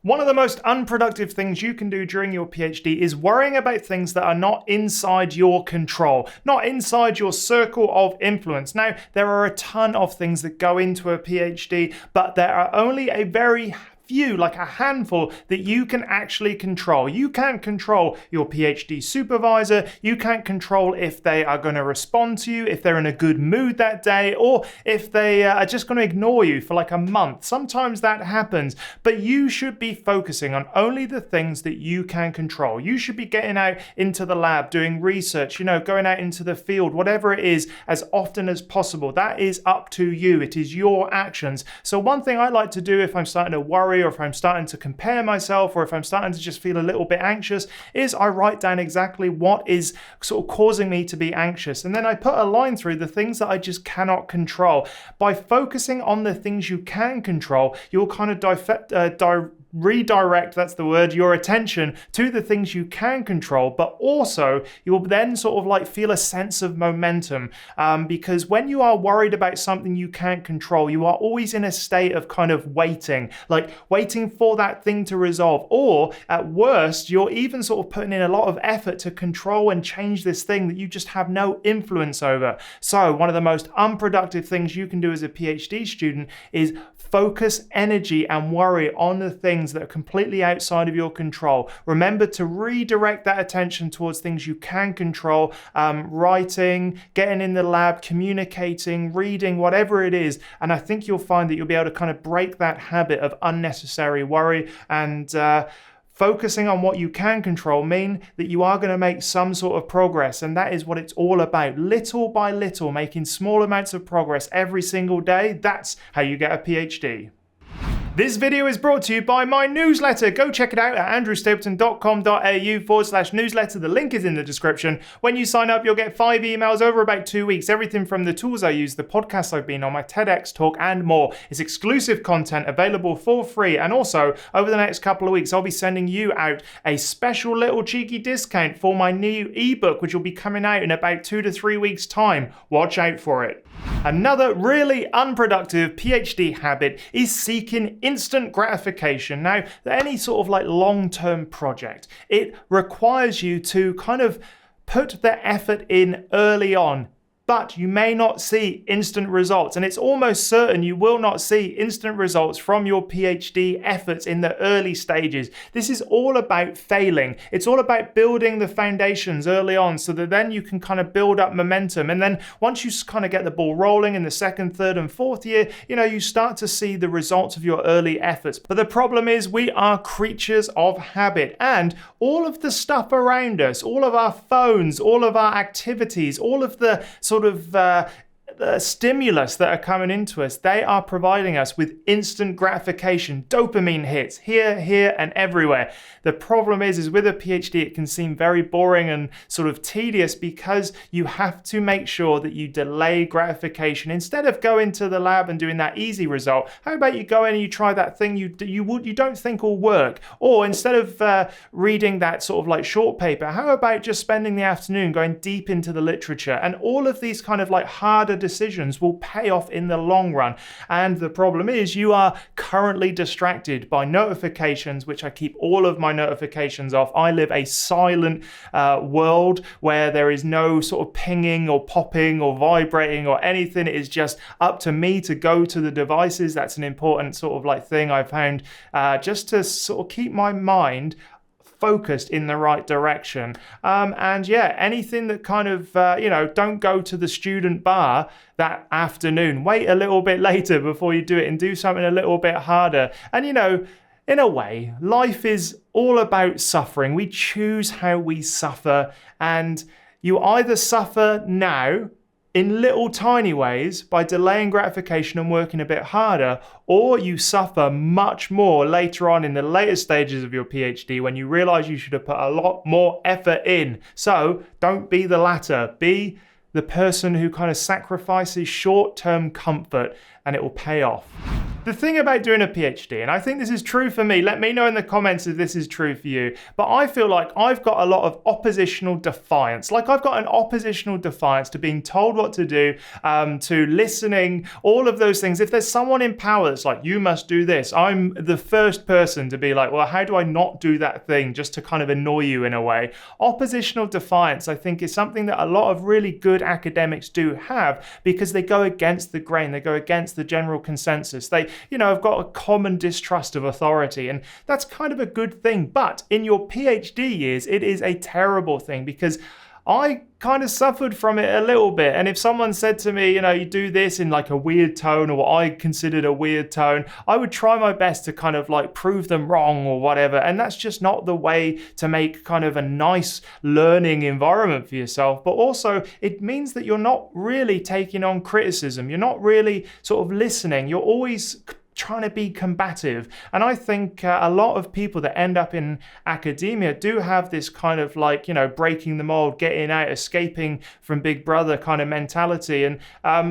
One of the most unproductive things you can do during your PhD is worrying about things that are not inside your control, not inside your circle of influence. Now, there are a ton of things that go into a PhD, but there are only a very few, like a handful, that you can actually control. You can't control your PhD supervisor. You can't control if they are going to respond to you, if they're in a good mood that day, or if they are just going to ignore you for like a month. Sometimes that happens, but you should be focusing on only the things that you can control. You should be getting out into the lab, doing research, going out into the field, whatever it is, as often as possible. That is up to you. It is your actions. So one thing I like to do if I'm starting to worry, or if I'm starting to compare myself, or if I'm starting to just feel a little bit anxious, is I write down exactly what is sort of causing me to be anxious. And then I put a line through the things that I just cannot control. By focusing on the things you can control, you'll kind of redirect, that's the word, your attention to the things you can control, but also you'll then sort of like feel a sense of momentum, because when you are worried about something you can't control, you are always in a state of kind of waiting for that thing to resolve, or at worst, you're even sort of putting in a lot of effort to control and change this thing that you just have no influence over. So one of the most unproductive things you can do as a PhD student is focus energy and worry on the things that are completely outside of your control. Remember to redirect that attention towards things you can control, writing, getting in the lab, communicating, reading, whatever it is. And I think you'll find that you'll be able to kind of break that habit of unnecessary worry, and focusing on what you can control mean that you are going to make some sort of progress, and that is what it's all about. Little by little, making small amounts of progress every single day. That's how you get a PhD. This video is brought to you by my newsletter. Go check it out at andrewstapleton.com.au/newsletter. The link is in the description. When you sign up, you'll get 5 emails over about 2 weeks. Everything from the tools I use, the podcasts I've been on, my TEDx talk, and more. It's exclusive content available for free. And also, over the next couple of weeks, I'll be sending you out a special little cheeky discount for my new ebook, which will be coming out in about 2 to 3 weeks' time. Watch out for it. Another really unproductive PhD habit is seeking instant gratification. Now, any sort of like long-term project, it requires you to kind of put the effort in early on, but you may not see instant results, and it's almost certain you will not see instant results from your PhD efforts in the early stages. This is all about failing. It's all about building the foundations early on so that then you can kind of build up momentum. And then once you kind of get the ball rolling in the second, third, and fourth year, you start to see the results of your early efforts. But the problem is we are creatures of habit, and all of the stuff around us, all of our phones, all of our activities, all of the sort of stimulus that are coming into us, they are providing us with instant gratification, dopamine hits here, and everywhere. The problem is with a PhD, it can seem very boring and sort of tedious because you have to make sure that you delay gratification. Instead of going to the lab and doing that easy result, how about you go in and you try that thing you don't think will work? Or instead of reading that sort of like short paper, how about just spending the afternoon going deep into the literature? And all of these kind of like harder decisions will pay off in the long run. And the problem is you are currently distracted by notifications, which I keep all of my notifications off. I live a silent world where there is no sort of pinging or popping or vibrating or anything. It is just up to me to go to the devices. That's an important sort of like thing I found, just to sort of keep my mind focused in the right direction. And yeah, anything that kind of, don't go to the student bar that afternoon. Wait a little bit later before you do it and do something a little bit harder. And in a way, life is all about suffering. We choose how we suffer, and you either suffer now in little tiny ways by delaying gratification and working a bit harder, or you suffer much more later on in the later stages of your PhD when you realize you should have put a lot more effort in. So don't be the latter. Be the person who kind of sacrifices short-term comfort, and it will pay off. The thing about doing a PhD, and I think this is true for me, let me know in the comments if this is true for you, but I feel like I've got a lot of oppositional defiance. Like I've got an oppositional defiance to being told what to do, to listening, all of those things. If there's someone in power that's like, you must do this, I'm the first person to be like, well, how do I not do that thing, just to kind of annoy you in a way. Oppositional defiance, I think, is something that a lot of really good academics do have, because they go against the grain, they go against the general consensus. They, have got a common distrust of authority, and that's kind of a good thing. But in your PhD years, it is a terrible thing, because I kind of suffered from it a little bit. And if someone said to me, you do this in like a weird tone, or what I considered a weird tone, I would try my best to kind of like prove them wrong or whatever. And that's just not the way to make kind of a nice learning environment for yourself. But also it means that you're not really taking on criticism. You're not really sort of listening. You're always trying to be combative. And I think a lot of people that end up in academia do have this kind of like, breaking the mold, getting out, escaping from Big Brother kind of mentality. And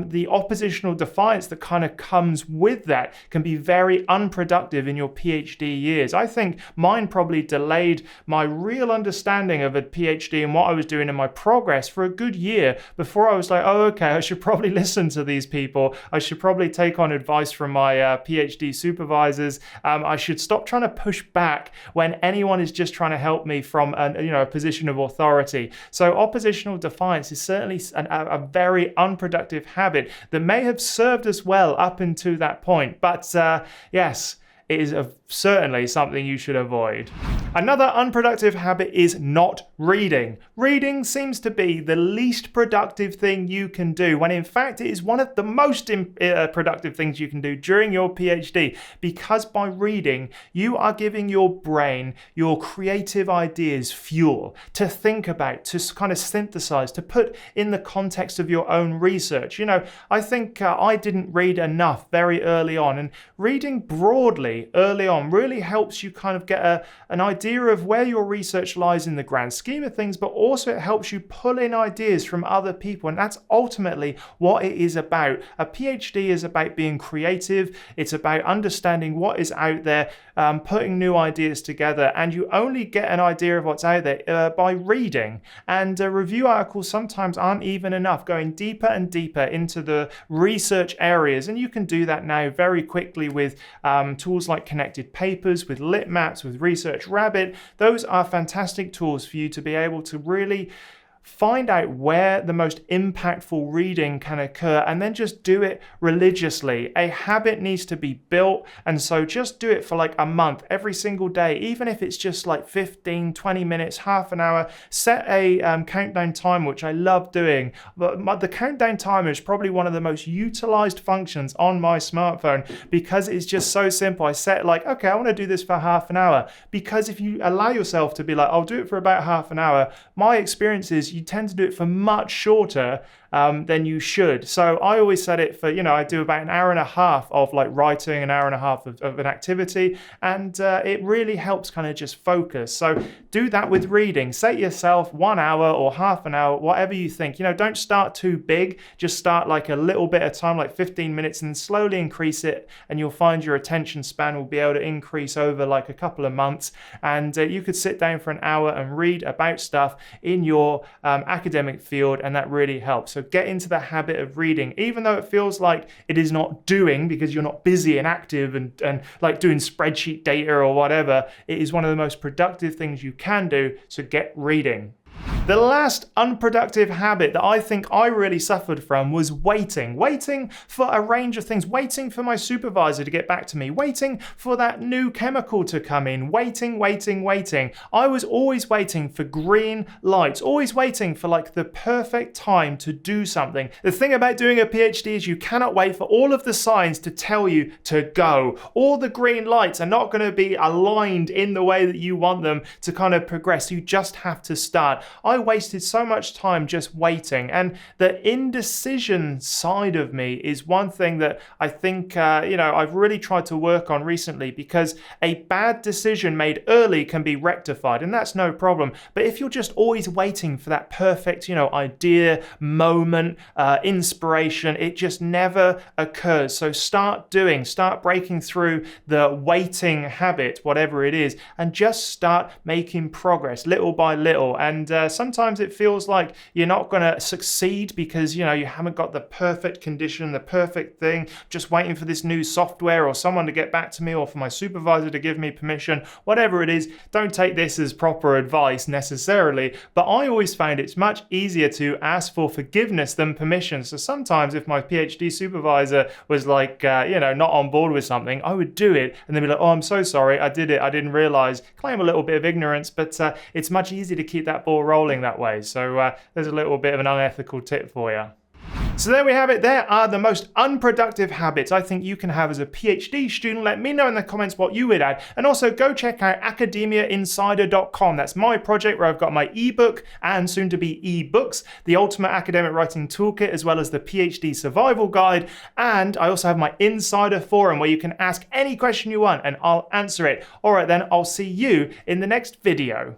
the oppositional defiance that kind of comes with that can be very unproductive in your PhD years. I think mine probably delayed my real understanding of a PhD and what I was doing in my progress for a good year before I was like, oh, okay, I should probably listen to these people. I should probably take on advice from my PhD supervisors. I should stop trying to push back when anyone is just trying to help me from a position of authority. So oppositional defiance is certainly a very unproductive habit that may have served us well up until that point. But yes, it is certainly something you should avoid. Another unproductive habit is not reading. Reading seems to be the least productive thing you can do, when in fact it is one of the most productive things you can do during your PhD, because by reading you are giving your brain, your creative ideas, fuel to think about, to kind of synthesize, to put in the context of your own research. I think I didn't read enough very early on, and reading broadly early on really helps you kind of get an idea of where your research lies in the grand scheme of things, but also it helps you pull in ideas from other people, and that's ultimately what it is about. A PhD is about being creative, it's about understanding what is out there, putting new ideas together, and you only get an idea of what's out there by reading. And review articles sometimes aren't even enough, going deeper and deeper into the research areas, and you can do that now very quickly with tools like Connected Papers, with Lit Maps, with Research Rabbit. Those are fantastic tools for you to be able to really find out where the most impactful reading can occur, and then just do it religiously. A habit needs to be built, and so just do it for like a month, every single day, even if it's just like 15, 20 minutes, half an hour. Set a countdown timer, which I love doing. But the countdown timer is probably one of the most utilized functions on my smartphone, because it's just so simple. I set like, okay, I want to do this for half an hour, because if you allow yourself to be like, I'll do it for about half an hour, my experience is you tend to do it for much shorter than you should. So I always set it for, I do about an hour and a half of like writing, an hour and a half of an activity, and it really helps kind of just focus. So do that with reading. Set yourself 1 hour or half an hour, whatever you think. Don't start too big, just start like a little bit of time, like 15 minutes, and slowly increase it, and you'll find your attention span will be able to increase over like a couple of months, and you could sit down for an hour and read about stuff in your academic field, and that really helps. So get into the habit of reading, even though it feels like it is not doing, because you're not busy and active and like doing spreadsheet data or whatever. It is one of the most productive things you can do, so get reading. The last unproductive habit that I think I really suffered from was waiting. Waiting for a range of things. Waiting for my supervisor to get back to me. Waiting for that new chemical to come in. Waiting. I was always waiting for green lights. Always waiting for like the perfect time to do something. The thing about doing a PhD is you cannot wait for all of the signs to tell you to go. All the green lights are not going to be aligned in the way that you want them to kind of progress. You just have to start. I I wasted so much time just waiting. And the indecision side of me is one thing that I think, I've really tried to work on recently, because a bad decision made early can be rectified, and that's no problem. But if you're just always waiting for that perfect, idea, moment, inspiration, it just never occurs. So start breaking through the waiting habit, whatever it is, and just start making progress little by little. And sometimes it feels like you're not going to succeed because, you haven't got the perfect condition, the perfect thing, just waiting for this new software or someone to get back to me or for my supervisor to give me permission, whatever it is. Don't take this as proper advice necessarily, but I always found it's much easier to ask for forgiveness than permission. So sometimes if my PhD supervisor was like, not on board with something, I would do it and they'd be like, oh, I'm so sorry, I did it, I didn't realize, claim a little bit of ignorance, but it's much easier to keep that ball rolling that way. So there's a little bit of an unethical tip for you. So there we have it. There are the most unproductive habits I think you can have as a PhD student. Let me know in the comments what you would add. And also go check out academiainsider.com. That's my project where I've got my ebook and soon to be ebooks, the Ultimate Academic Writing Toolkit, as well as the PhD Survival Guide. And I also have my Insider Forum where you can ask any question you want and I'll answer it. All right then, I'll see you in the next video.